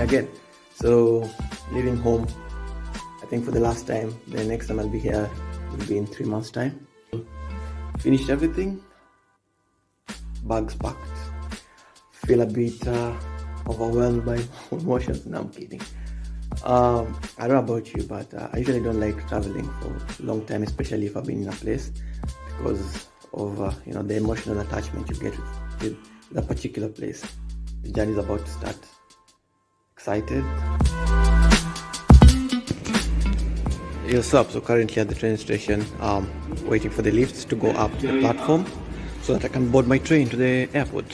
Again, so leaving home, I think for the last time. The next time I'll be here will be in 3 months' time. Finished everything, bags packed. Feel a bit overwhelmed by emotions. No, I'm kidding. I don't know about you, but I usually don't like traveling for a long time, especially if I've been in a place, because of the emotional attachment you get with that particular place. The journey is about to start. Excited? Yes, up. So currently at the train station, waiting for the lifts to go up to the platform so that I can board my train to the airport.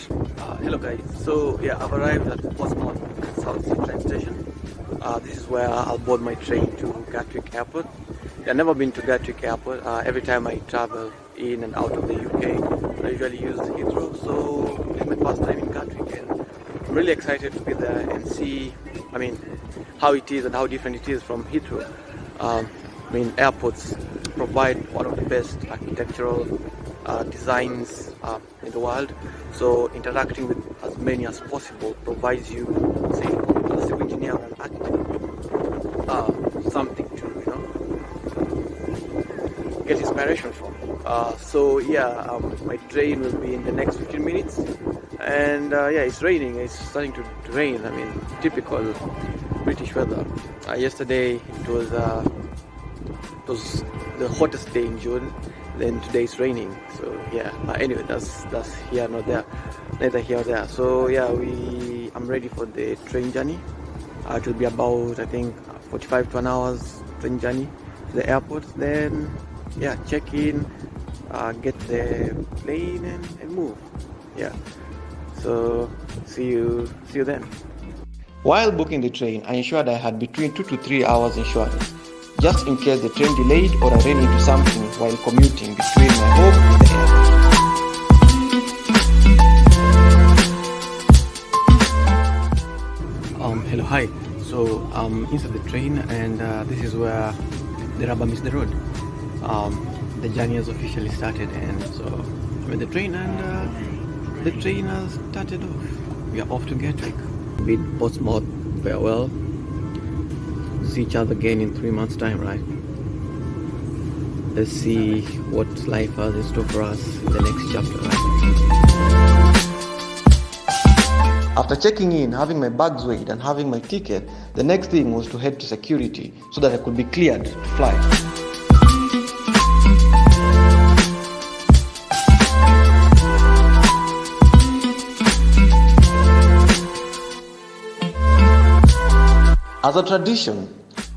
Hello guys. So yeah, I've arrived at Portsmouth South Sea train station. This is where I'll board my train to Gatwick Airport. I've never been to Gatwick Airport. Every time I travel in and out of the UK, I usually use Heathrow. So this is my first time in Gatwick, and I'm really excited to be there and see, how it is and how different it is from Heathrow. Airports provide one of the best architectural designs in the world. So interacting with as many as possible provides you, say, as a civil engineer or an architect, something to, get inspiration from. My train will be in the next 15 minutes. And it's raining. It's starting to rain. Typical British weather. Yesterday it was the hottest day in June. Then today it's raining. So anyway, that's here not there, neither here or there. So I'm ready for the train journey. It will be about, I think, 45 to an hour's train journey to the airport. Then check in, get the plane and move. So see you then. While booking the train, I ensured I had between 2 to 3 hours insurance, just in case the train delayed or I ran into something while commuting between my home and the airport. Hello, hi. So I'm inside the train, and this is where the rubber meets the road. The journey has officially started, and so I'm in the train, and the train has started off. We are off to Gatwick. Bid Portsmouth farewell. See each other again in 3 months' time, right? Let's see what life has in store for us in the next chapter, right? After checking in, having my bags weighed, and having my ticket, the next thing was to head to security so that I could be cleared to fly. As a tradition,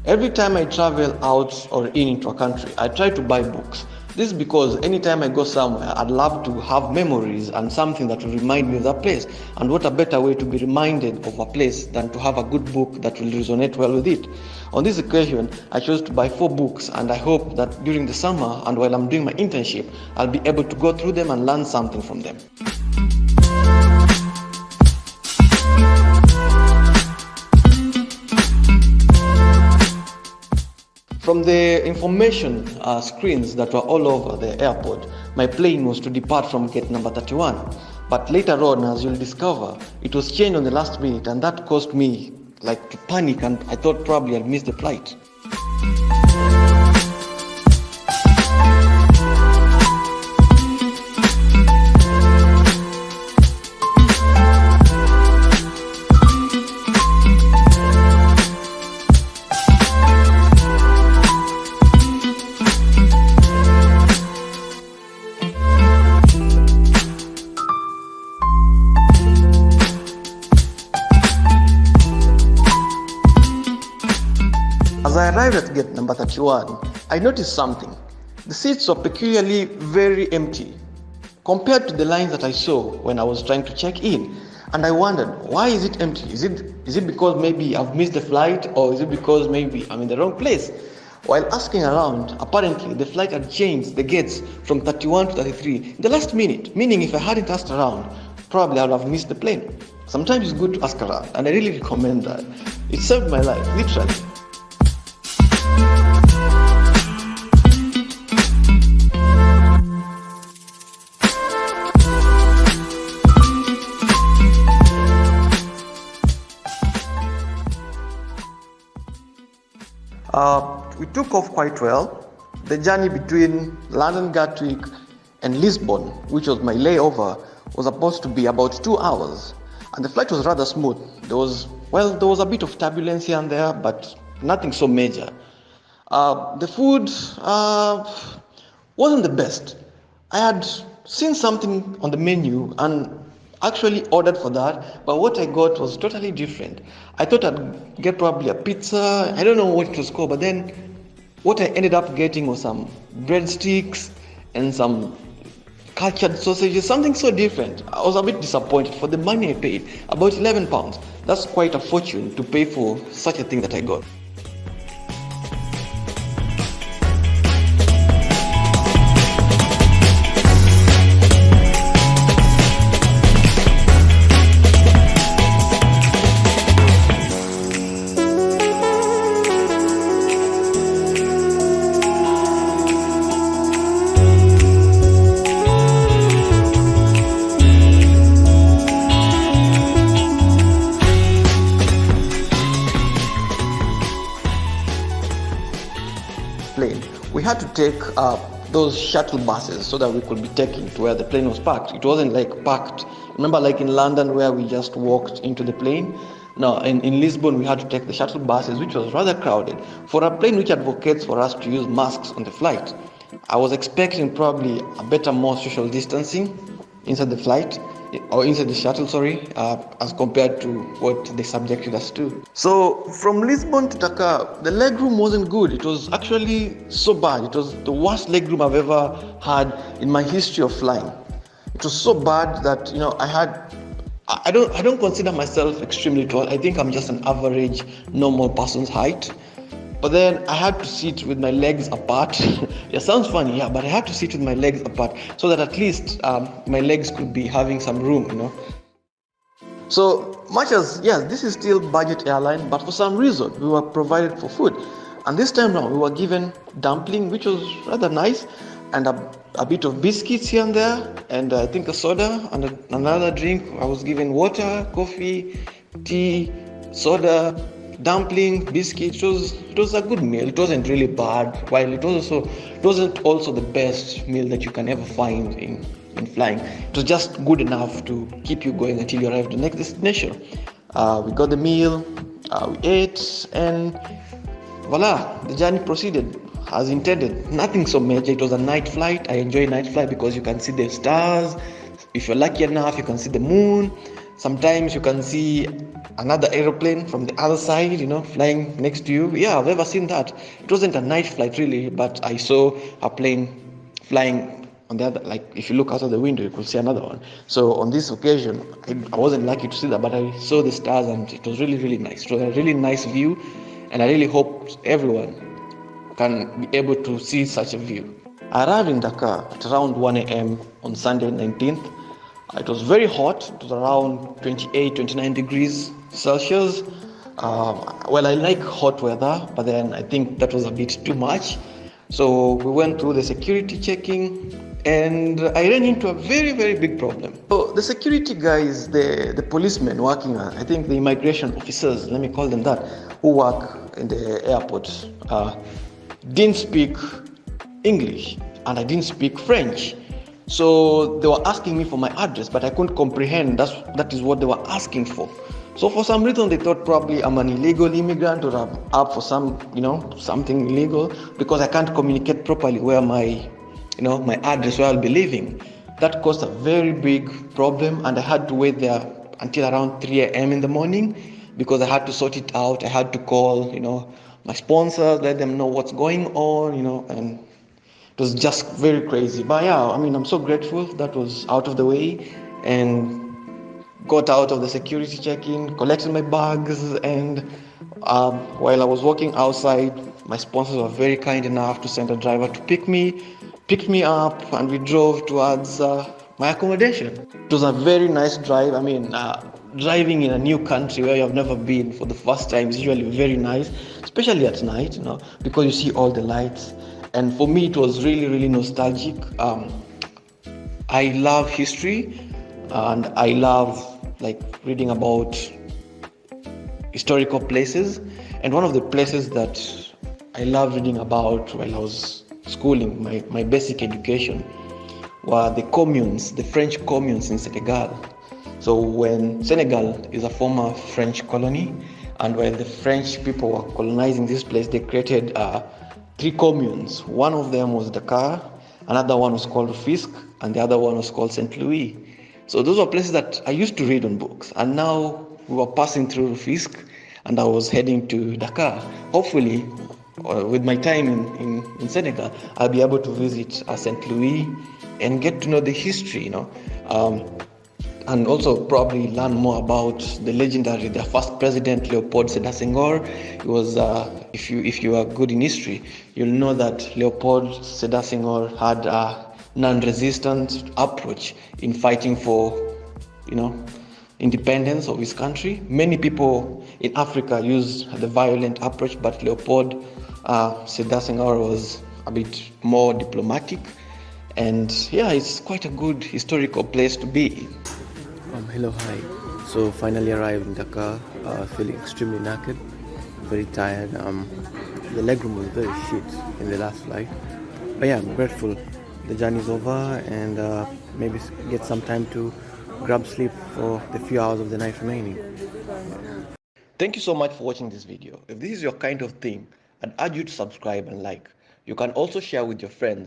every time I travel out or into a country, I try to buy books. This is because anytime I go somewhere, I'd love to have memories and something that will remind me of that place. And what a better way to be reminded of a place than to have a good book that will resonate well with it. On this occasion, I chose to buy 4 books, and I hope that during the summer and while I'm doing my internship, I'll be able to go through them and learn something from them. From the information screens that were all over the airport, my plane was to depart from gate number 31. But later on, as you'll discover, it was changed on the last minute, and that caused me to panic, and I thought probably I'd missed the flight. As I arrived at gate number 31, I noticed something. The seats were peculiarly very empty compared to the lines that I saw when I was trying to check in. And I wondered, why is it empty? Is it because maybe I've missed the flight, or is it because maybe I'm in the wrong place? While asking around, apparently the flight had changed the gates from 31 to 33 in the last minute, meaning if I hadn't asked around, probably I would have missed the plane. Sometimes it's good to ask around, and I really recommend that. It saved my life, literally. We took off quite well. The journey between London Gatwick and Lisbon, which was my layover, was supposed to be about 2 hours, and the flight was rather smooth. There was a bit of turbulence here and there, but nothing so major. The food wasn't the best. I had seen something on the menu and actually ordered for that, but what I got was totally different. I thought I'd get probably a pizza. I don't know what it was called, but then what I ended up getting was some breadsticks and some cultured sausages, something so different. I was a bit disappointed for the money I paid, about £11. That's quite a fortune to pay for such a thing that I got. We had to take those shuttle buses so that we could be taken to where the plane was parked. It wasn't like parked. Remember, like in London where we just walked into the plane? No, in Lisbon we had to take the shuttle buses, which was rather crowded. For a plane which advocates for us to use masks on the flight, I was expecting probably a better, more social distancing inside the flight, or inside the shuttle, as compared to what they subjected us to. So from Lisbon to Dakar, the legroom wasn't good. It was actually so bad. It was the worst legroom I've ever had in my history of flying. It was so bad that I don't consider myself extremely tall. I think I'm just an average, normal person's height. But then I had to sit with my legs apart. It sounds funny, yeah, but I had to sit with my legs apart so that at least my legs could be having some room. So much as, yes, this is still budget airline, but for some reason we were provided for food. And this time round we were given dumpling, which was rather nice, and a bit of biscuits here and there, and I think a soda and another drink. I was given water, coffee, tea, soda, dumpling, biscuit. It was a good meal. It wasn't really bad, while it wasn't also the best meal that you can ever find in flying. It was just good enough to keep you going until you arrive at the next destination. We got the meal, we ate, and voila, the journey proceeded as intended. Nothing so major. It was a night flight. I enjoy night flight because you can see the stars. If you're lucky enough, you can see the moon. Sometimes you can see another aeroplane from the other side, flying next to you. Yeah, I've ever seen that. It wasn't a night flight really, but I saw a plane flying on the other, like if you look out of the window, you could see another one. So on this occasion, I wasn't lucky to see that, but I saw the stars and it was really, really nice. It was a really nice view, and I really hope everyone can be able to see such a view. I arrived in Dakar at around 1 a.m. on Sunday 19th. It was very hot. It was around 28, 29 degrees Celsius. Well, I like hot weather, but then I think that was a bit too much. So we went through the security checking, and I ran into a very, very big problem. So the security guys, the policemen working, I think the immigration officers, let me call them that, who work in the airport, didn't speak English, and I didn't speak French. So they were asking me for my address, but I couldn't comprehend that is what they were asking for. So for some reason they thought probably I'm an illegal immigrant or I'm up for something illegal, because I can't communicate properly where my address where I'll be living. That caused a very big problem, and I had to wait there until around 3 a.m. in the morning because I had to sort it out. I had to call, my sponsors, let them know what's going on, and it was just very crazy. But yeah, I'm so grateful that was out of the way, and got out of the security check-in, collected my bags, and While I was walking outside, my sponsors were very kind enough to send a driver to picked me up, and we drove towards my accommodation. It was a very nice drive. I mean, driving in a new country where you have never been for the first time is usually very nice, especially at night, because you see all the lights. And for me, it was really, really nostalgic. I love history, and I love like reading about historical places. And one of the places that I loved reading about while I was schooling, my basic education, were the communes, the French communes in Senegal. So when Senegal is a former French colony, and while the French people were colonizing this place, they created three communes. One of them was Dakar, another one was called Fisk, and the other one was called Saint Louis. So those were places that I used to read on books, and now we were passing through Fisk, and I was heading to Dakar. Hopefully, with my time in Senegal, I'll be able to visit Saint Louis and get to know the history, and also probably learn more about the legendary, the first president, Leopold Sedar Senghor. He was, if you are good in history, you'll know that Leopold Sedar Senghor had a non-resistant approach in fighting for, independence of his country. Many people in Africa use the violent approach, but Leopold Sedar Senghor was a bit more diplomatic. And yeah, it's quite a good historical place to be. Hello, hi. So finally arrived in Dakar, feeling extremely knackered, very tired. The legroom was very shit in the last flight. But yeah, I'm grateful. The journey's over, and maybe get some time to grab sleep for the few hours of the night remaining. Thank you so much for watching this video. If this is your kind of thing, I'd urge you to subscribe and like. You can also share with your friends.